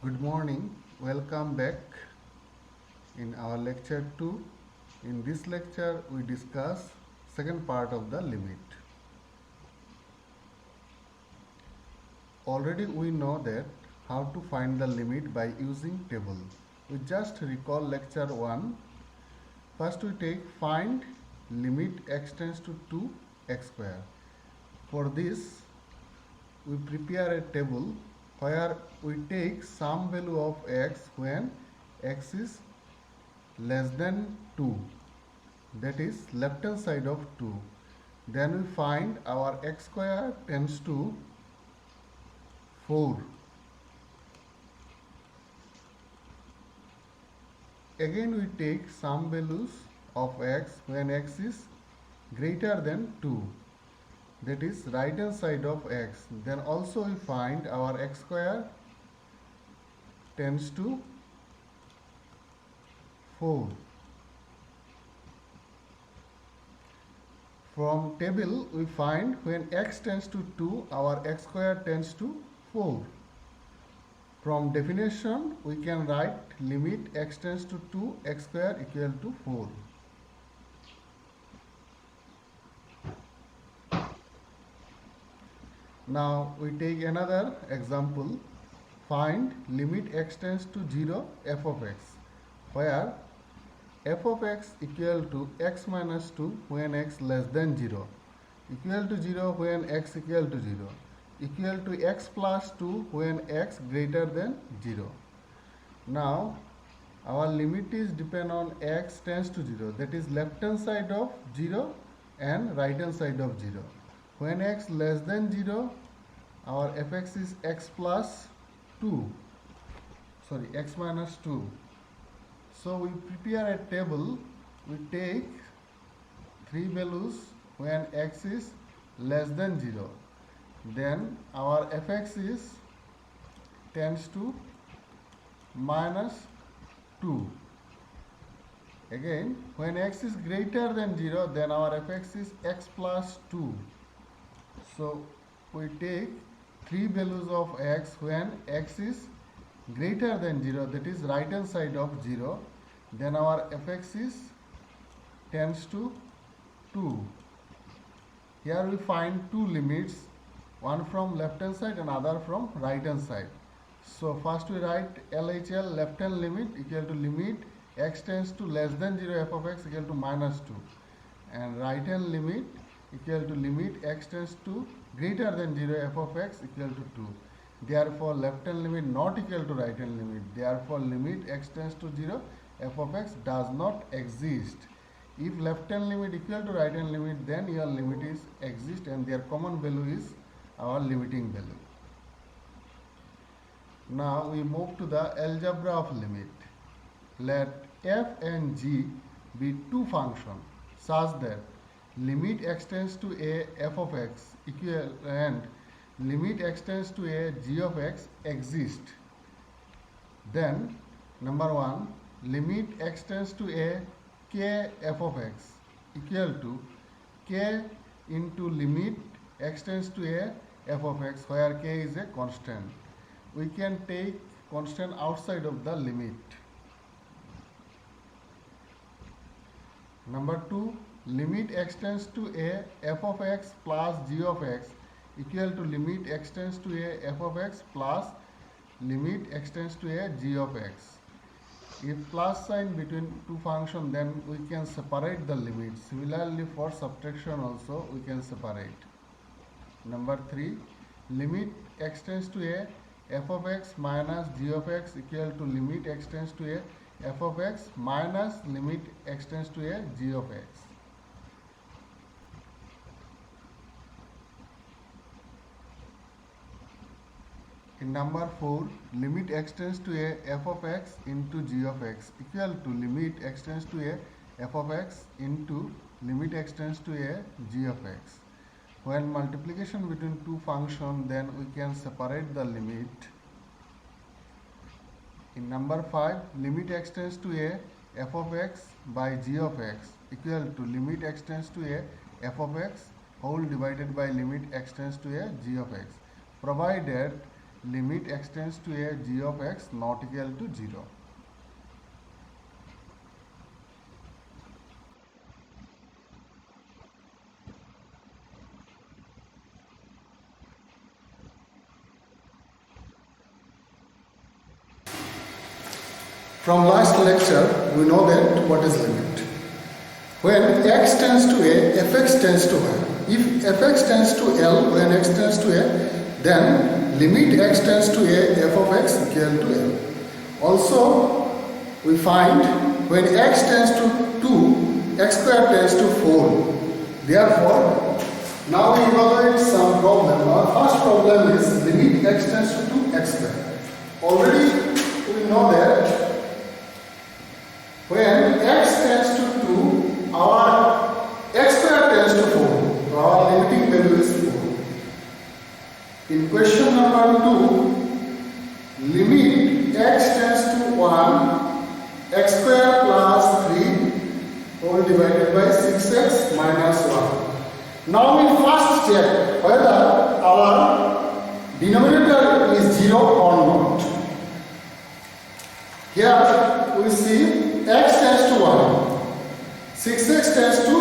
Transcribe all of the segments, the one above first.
Good morning. Welcome back in our lecture 2. In this lecture we discuss second part of the limit. Already we know that how to find the limit by using table. We just recall lecture 1. First we take find limit x tends to 2x square. For this we prepare a table where we take some value of x when x is less than 2, that is left hand side of 2. Then we find our x square tends to 4. Again we take some values of x when x is greater than 2, that is right hand side of x. Then also we find our x square tends to 4. From table we find when x tends to 2, our x square tends to 4. From definition we can write limit x tends to 2 x square equal to 4. Now we take another example. Find limit x tends to 0 f of x, where f of x equal to x minus 2 when x less than 0, equal to 0 when x equal to 0, equal to x plus 2 when x greater than 0. Now our limit is depend on x tends to 0, that is left hand side of 0 and right hand side of 0. When x less than 0, our fx is x plus 2, x minus 2. So we prepare a table. We take three values when x is less than 0. Then our fx is tends to minus 2. Again, when x is greater than 0, then our fx is x plus 2. So we take three values of x when x is greater than 0, that is right hand side of 0. Then our fx is tends to 2. Here we find two limits, one from left hand side and other from right hand side. So first we write LHL, left hand limit equal to limit x tends to less than 0 f of x equal to minus 2, and right hand limit equal to limit x tends to greater than 0 f of x equal to 2. Therefore left hand limit not equal to right hand limit. Therefore limit x tends to 0 f of x does not exist. If left hand limit equal to right hand limit, then your limit is exist and their common value is our limiting value. Now we move to the algebra of limit. Let f and g be two functions such that limit x tends to a f of x equal and limit x tends to a g of x exist. Then number 1, limit x tends to a k f of x equal to k into limit x tends to a f of x, where k is a constant. We can take constant outside of the limit. Number 2, limit x tends to a f of x plus g of x equal to limit x tends to a f of x plus limit x tends to a g of x. If plus sign between two functions, then we can separate the limits. Similarly for subtraction also we can separate. Number 3, limit x tends to a f of x minus g of x equal to limit x tends to a f of x minus limit x tends to a g of x. In number 4, limit x tends to a f of x into g of x equal to limit x tends to a f of x into limit x tends to a g of x. When multiplication between two functions, then we can separate the limit. In number 5, limit x tends to a f of x by g of x equal to limit x tends to a f of x whole divided by limit x tends to a g of x, provided limit x tends to a g of x not equal to 0. From last lecture, we know that what is limit. When x tends to a, fx tends to y. If fx tends to L, when x tends to a, then limit x tends to a, f of x equal to L. Also, we find when x tends to 2, x square tends to 4. Therefore, now we evaluate some problem. Our first problem is limit x tends to 2, x square. Already we know that when x tends to 2, our x square tends to 4. So our limiting value is 4. In question number 2, limit x tends to 1, x square plus 3 whole divided by 6x minus 1. Now we first check whether our denominator is 0 or not. Here we see x tends to 1, 6x tends to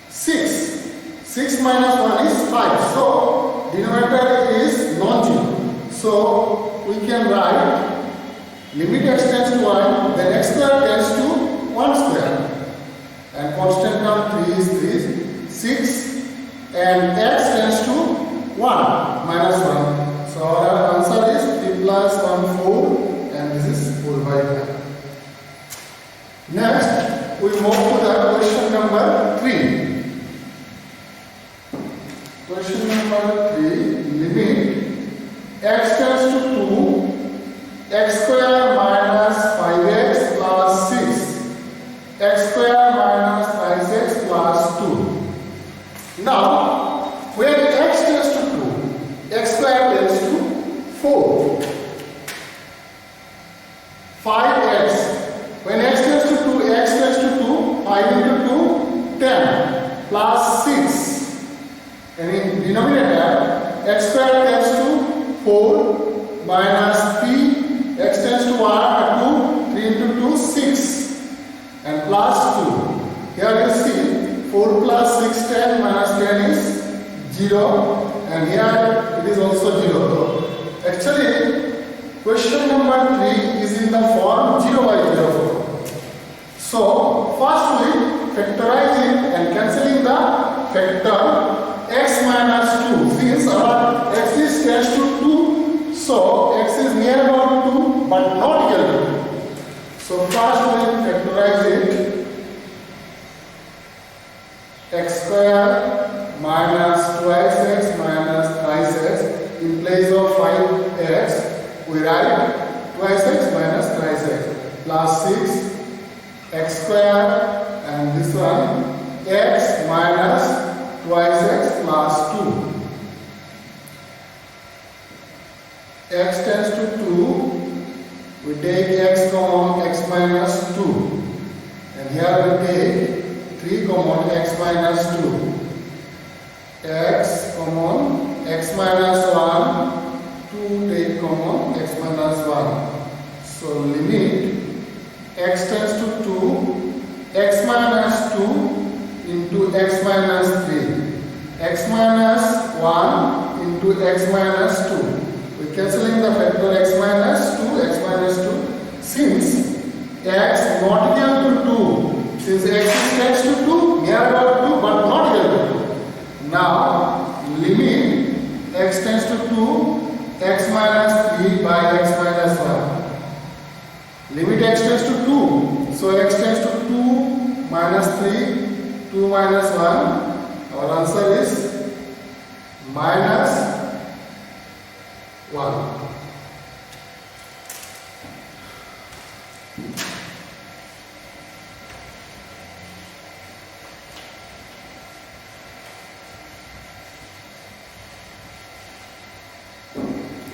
6, 6 minus 1 is 5, so denominator is non-zero. So we can write limit x tends to 1, then x square tends to 1 square, and constant term 3 is 3, 6, and x tends to 1 minus 1. So our answer is 3 plus 1, 4, and this is 4 by 5. Next, we move to the question number 3. Question number 3, limit x tends to 2, x square minus 5x plus 6, x square minus 5x plus 2. Now, when x tends to 2, x square tends to 4. 5x. When x tends to 2, x tends to 2, 5 into 2, 10, plus 6. And in denominator, x square tends to 4, minus 3, x tends to 1, 2, 3 into 2, 6, and plus 2. Here you see, 4 plus 6, 10, minus 10 is 0, and here it is also 0. So, actually, question number 3 is in the form 0 by 0 form. So, first we factorize it and cancelling the factor x minus 2. Since our x is tends to 2, so x is near about 2 but not equal to 2. So, first we factorize it. X square minus twice x minus thrice x. In place of 5x, we write twice x minus thrice x plus 6 x square, and this one x minus twice x plus 2. X tends to 2, we take x common, x minus 2, and here we take 3 common, x minus 2, x common, x minus 1, 2 take common, x minus 1. So limit x tends to 2, x minus 2 into x minus 3, x minus 1 into x minus 2. We are cancelling the factor x minus 2, x minus 2. Since x not equal to 2, since x tends to 2, near about 2 but not equal to 2. Now, limit x tends to 2, x minus 3 by x minus 1. Limit x tends to 2, so x tends to 2 minus 3, 2 minus 1. Our answer is minus 1.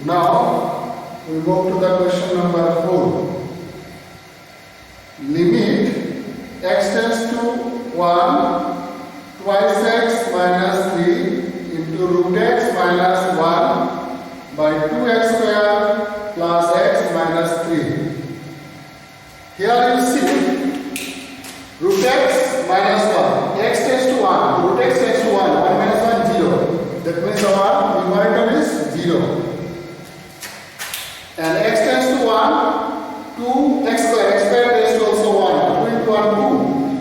Now, we move to the question number 4. Limit x tends to 1, twice x minus 3 into root x minus 1 by 2 plus x minus 3. Here you see root x minus 1. X tends to 1. Root x tends to 1. 1 minus 1, 0. That means our numerator is 0. And x tends to 1, 2 x square. X square tends to also 1. 2 into 1,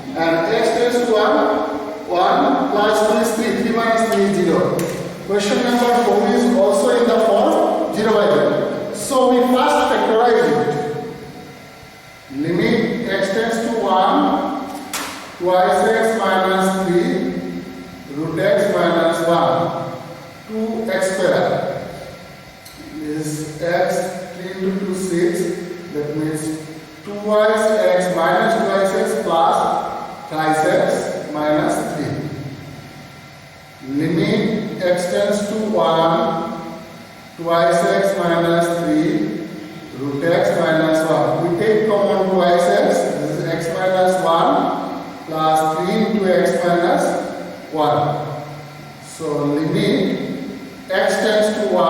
2. And x tends to 1 plus 2 is 3. 3 minus 3 is 0. Question number 4 is also in the form 0 by 0. So we first factorize it. Limit x tends to 1, twice x minus 3, root x minus 1, 2x square. This x 3 into 2 6. That means 2x x minus 2x x plus thrice x minus 3. Limit x tends to 1, twice x minus 3, root x minus 1. We take common twice x. This is x minus 1 plus 3 into x minus 1. So limit x tends to 1,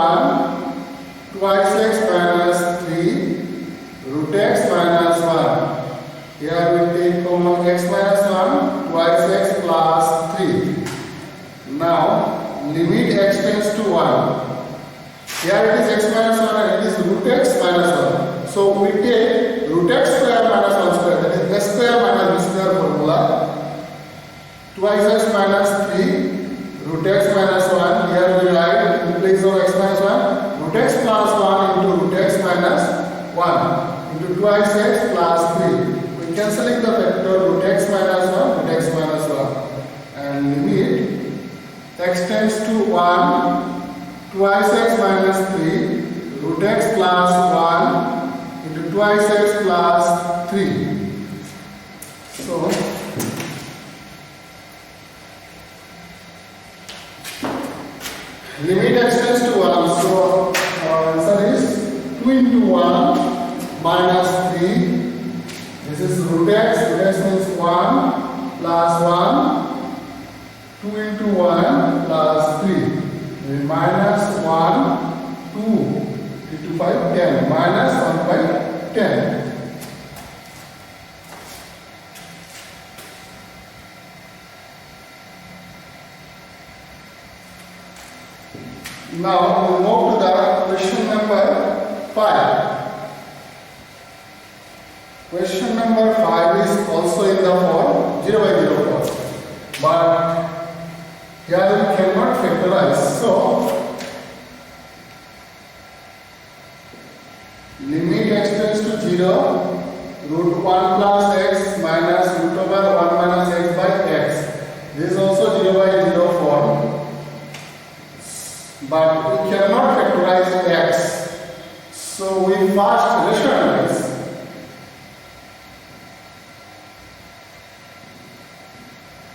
twice x minus 3, root x minus 1. Here we take common x minus 1, twice x plus 3. Now limit x tends to 1. Here it is x minus 1 and it is root x minus 1. So we take root x square minus 1 square. That is x square minus b square formula. Twice x minus 3, root x minus 1. Here we write in place of x minus 1, root x plus 1 into root x minus 1 into twice x plus 3. We cancelling the factor root x minus 1, root x minus 1. And limit x tends to 1, twice x minus 3, root x plus 1 into twice x plus 3. So limit x tends to 1. So our answer is 2 into 1 minus 3. This is root x. Root x means 1 plus 1. 2 into 1 plus 3. Minus 1, 2 into 5, 10. Minus 1 by 10. Now we move to the question number 5. Question number 5 is also in the form 0 by 0 form. But here we cannot factorize. So limit x tends to 0, root 1 plus x minus root over 1 minus x by x. This is also 0 by 0 form. But we cannot factorize x. So we first rationalize.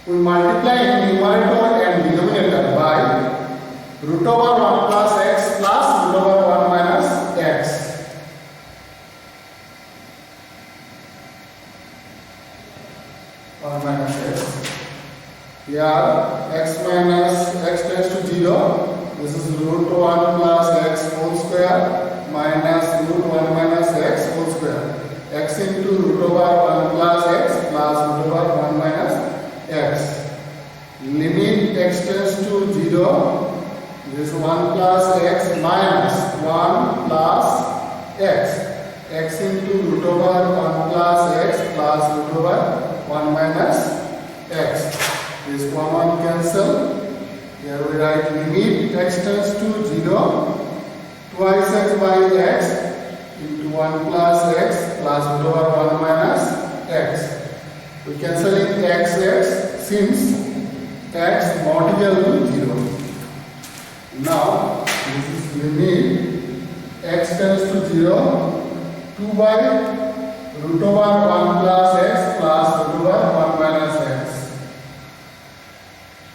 We multiply in numerator and denominator by root over 1 plus x plus root over 1 minus x. Here x minus x tends to 0. This is root 1 plus x whole square minus root 1 minus x whole square. X into root over 1 plus x plus root over 1 minus x. Limit x tends to 0. This is 1 plus x minus 1 plus x. X into root over 1 plus x plus root over 1 minus x. This 1 cancel. Here we write limit x tends to 0. Twice x by x into 1 plus x plus root over 1 minus x. We cancelling x since x not equal to 0. Now this is limit x tends to 0. 2 by root over 1 plus x plus root over 1 minus x.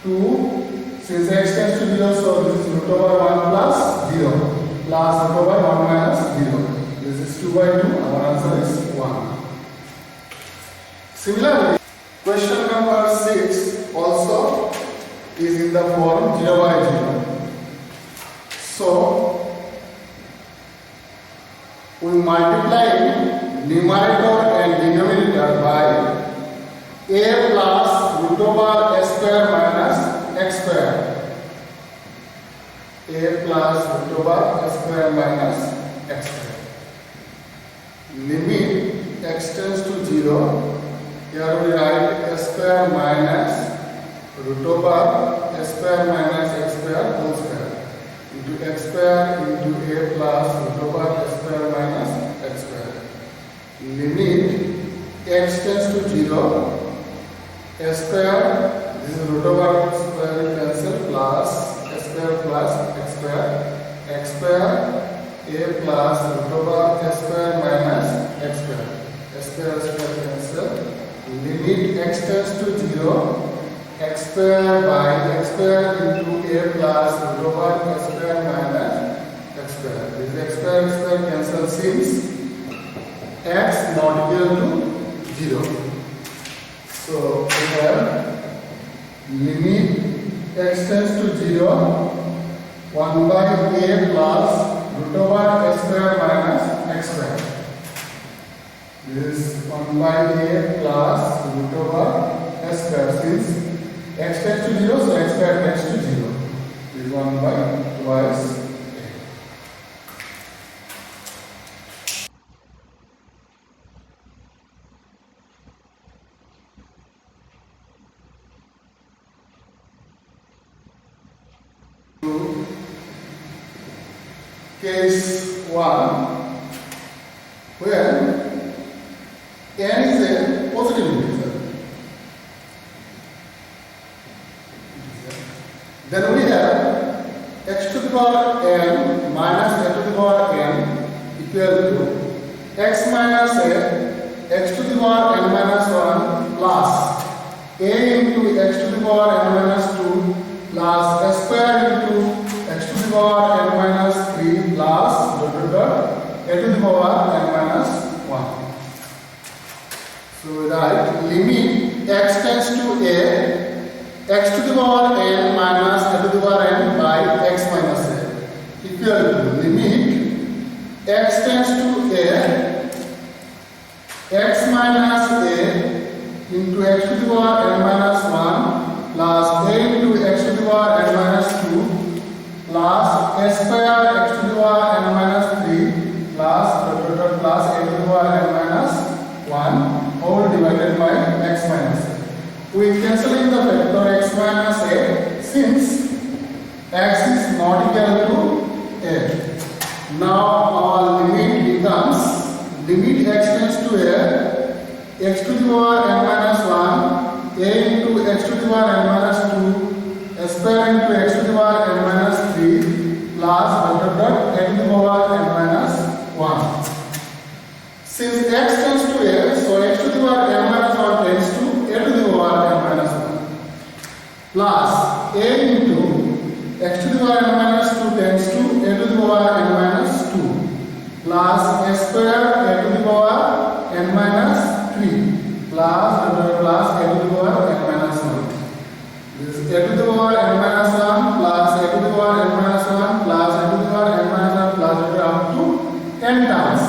2, since x tends to 0, so this is root over 1 plus 0 plus root over 1 minus 0. This is 2 by 2, our answer is 1. Similarly, question number 6 also is in the form 0 by 0. So, we multiply numerator and denominator by a plus root over a square minus x square. A plus root over a square minus x square. Limit x tends to 0. Here we write a square minus root over a square minus x square whole square into x square into a plus root over a square minus x square. Limit x tends to 0. A square, this is root over square will cancel, plus a square plus x square. X square a plus root over a square minus x square. A square cancel. Limit x tends to 0. X square by x square into a plus root over a square minus x square. This x square cancel since x not equal to 0. So we have limit x tends to 0, 1 by a plus root over a square minus x square. This is 1 by a plus root over a square. Since x tends to 0, so x square tends to 0. This is 1 by twice a. Case 1, where n is a positive integer. Then we have x to the power n minus a to the power n equal to x minus a, x to the power n minus 1 plus a into x to the power n minus 2 plus a square into x to the power n minus 3 plus a to the power n minus 1. So we write limit x tends to a, x to the power n minus a to the power n by x minus a equal to limit x tends to a, x minus a into x to the power n minus 1 plus a into x to the power n minus 2 plus a square x to the power n minus 3 plus a to the power n minus 1 all divided by x minus a. We cancelling the factor x minus a since x is not equal to a. Now our limit becomes limit x tends to a, x to the power n minus 1 a into x to the power n minus 2 a square into x to the power n minus 3 plus a to the power n minus 1. Since x tends to a, so x to the power n minus 1 tends to a to the power n minus 1 plus a into x to the power n minus 2 tends to a to the power n minus 2 plus a square a to the power n minus 3 plus a to the power n minus 1. This is a to the power n minus 1 plus a to the power n minus 1 plus a to the power n minus 1 plus up to n times.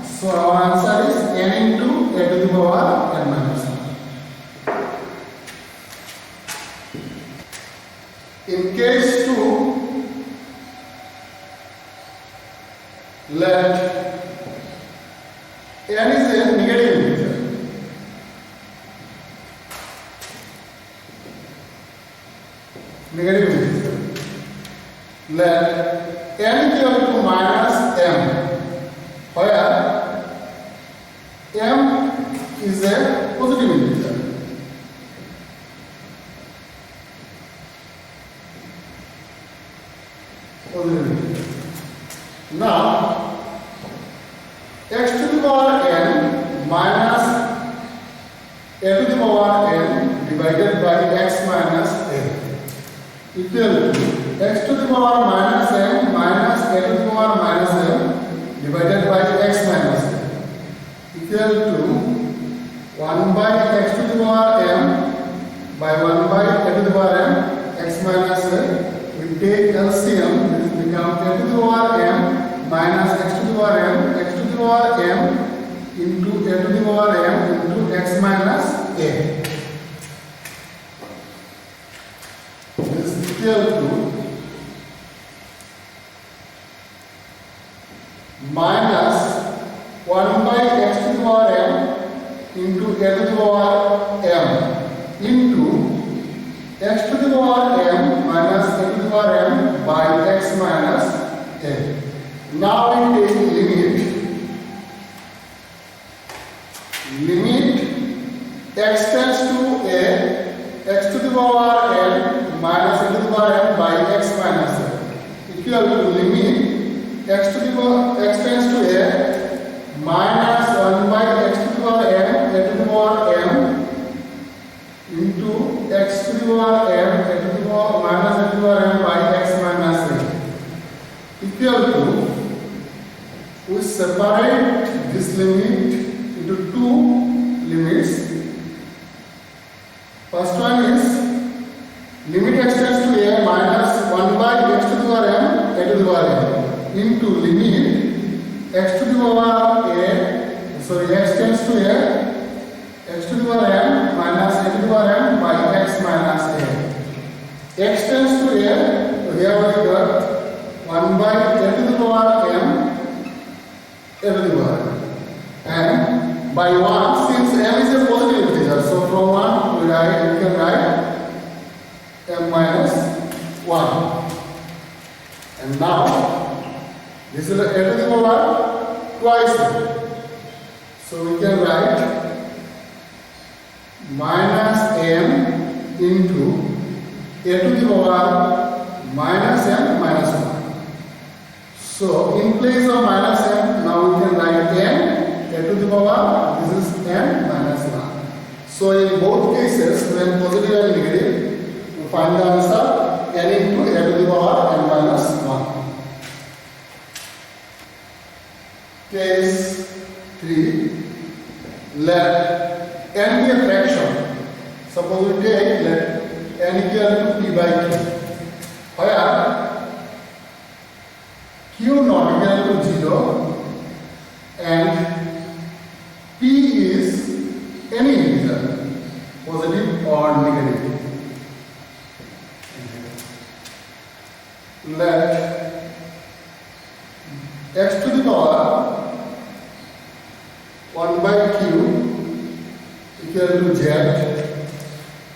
So our answer is n into a to the power n minus 1. In case 2, let n is a negative integer. Negative integer. Let n equal to minus m, where m is a positive integer. Now, x to the power n minus a to the power n divided by x minus a equal to x to the power minus n minus a to the power minus n divided by x minus a equal to 1 by x to the power m by 1 by a to the power m x minus a. We take LCM, this becomes a to the power m minus x to the power m, x to the the power m into a to the power m into x minus a. This is equal to minus 1 by x to the power m into a to the power m into x to the power m minus a to the power m by x minus a. Now we take limit x tends to a, x to the power n minus a to the power n by x minus a equal to limit x tends to a minus 1 by x to the power n a to the power m into x to the power m a to the power minus a to the power m by x minus a equal to, we separate this limit into two limits. First one is limit x tends to a minus 1 by x to the power m a to the power m into limit x to the power x tends to a x to the power m minus a to the power m by x minus a. X tends to a, so here we got 1 by a to the power m a to the power m, and by 1, since m is a positive integer, so from 1 we can write m minus 1. And now this is a to the power twice, so we can write minus m into a to the power minus m minus 1. So in place of minus m, now we can write n a to the power, this is n minus 1. So in both cases, when positive and negative, we find the answer n into a to the power n minus 1. Case 3, let n be a fraction. Suppose we take let n equal to p by q, where q not equal to 0 and p is any integer, positive or negative. Let x to the power 1 by q equal to z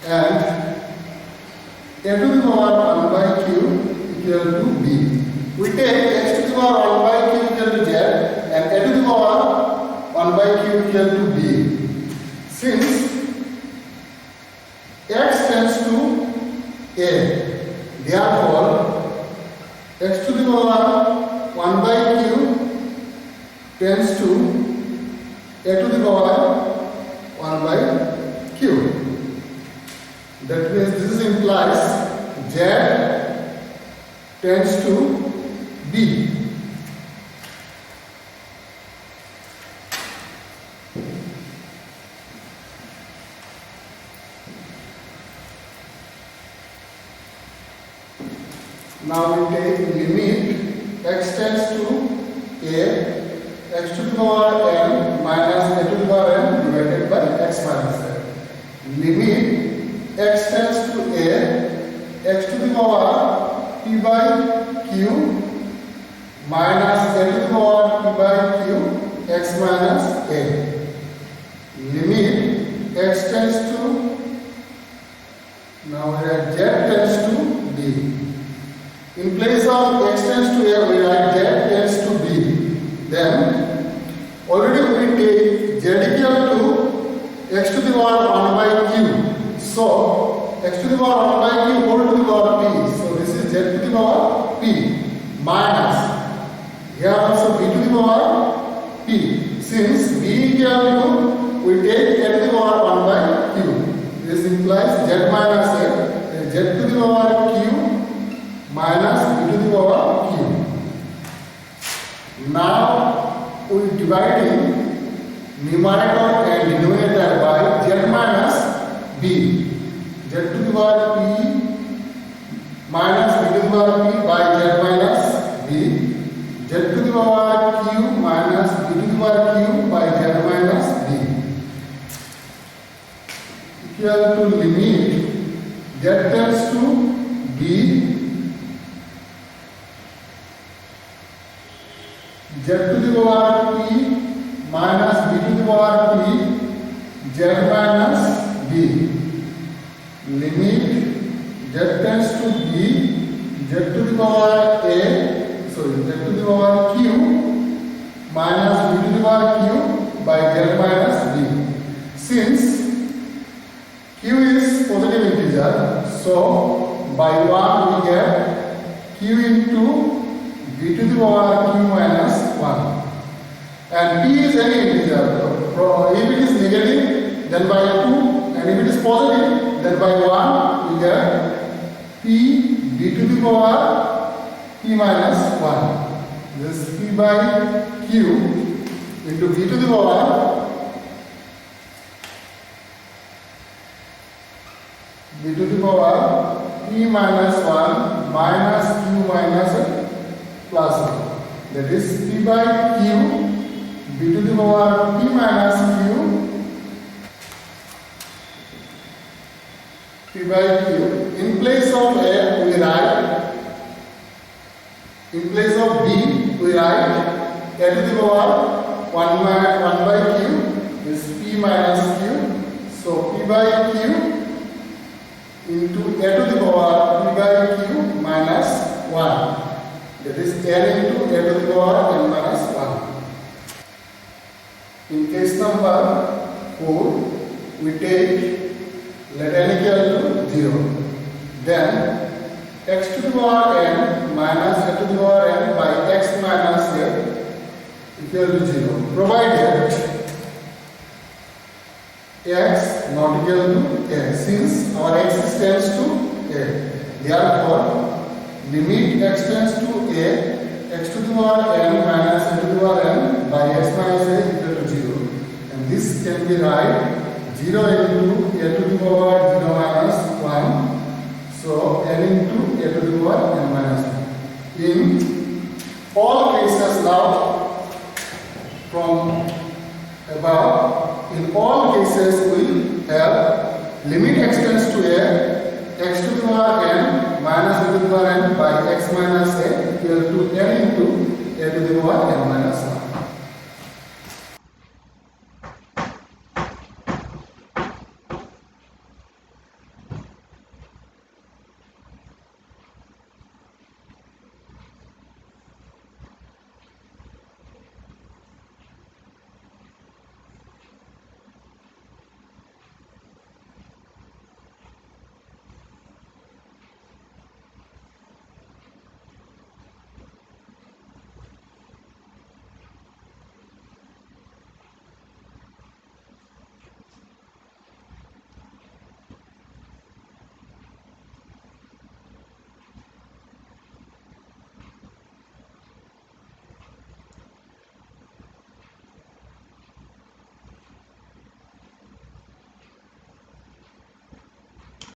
and a to the power 1 by q equal to b. We take x to the power 1 by q equal to z and a to the power 1 by q equal to b. Since x tends to a, therefore x to the power 1 by q tends to a to the power 1 by q. That means this implies z tends to b. Now we take limit x tends to a, x to the power n minus a to the power n divided by x minus n. Limit x tends to a, x to the power p by q minus a to the power p by q x minus a. Limit x tends to, now here z tends to b. In place of x tends to a, we write z tends to b. Then already we take z equal to x to the power 1 by q. So x to the power 1 by q whole to the power p. So this is z to the power p minus, here also b to the power p. Since b equal to, we take a to the power 1 by q. This implies z minus a, z to the power q minus b to the power q. Now we are dividing numerator and denominator by z minus b. Z to the power p minus b to the power p by z minus b. Z to the power q minus b to the power q by z minus b equal to limit z tends to b z to the power p minus b to the power p z minus b limit z tends to b z to the power z to the power q minus b to the power q by z minus b. Since q is positive integer, so by 1 we get q into b to the power q minus 1. And p is any integer. If it is negative, then by 2, and if it is positive, then by 1 we get p b to the power p minus 1. This is p by q into b to the power p minus 1 minus q minus plus 1. That is p by q b to the power p minus q p by q. In place of a we write, in place of b we write a to the power 1 by q is p minus q. So p by q into a to the power p by q minus 1. That is n into a to the power n minus 1. In case number 4, we take let n equal to 0. Then x to the power n minus a to the power n by x minus a equal to 0. Provided x not equal to a, since our x tends to a. Therefore, limit x tends to a, x to the power n minus a to the power n by x minus a equal to 0. And this can be write 0 into a to the power 0 minus 1. So n into a to the power n minus 1. In all cases now from above, in all cases we have limit x tends to a, x to the power n minus a to the power n by x minus a equal to n into a to the power n minus 1.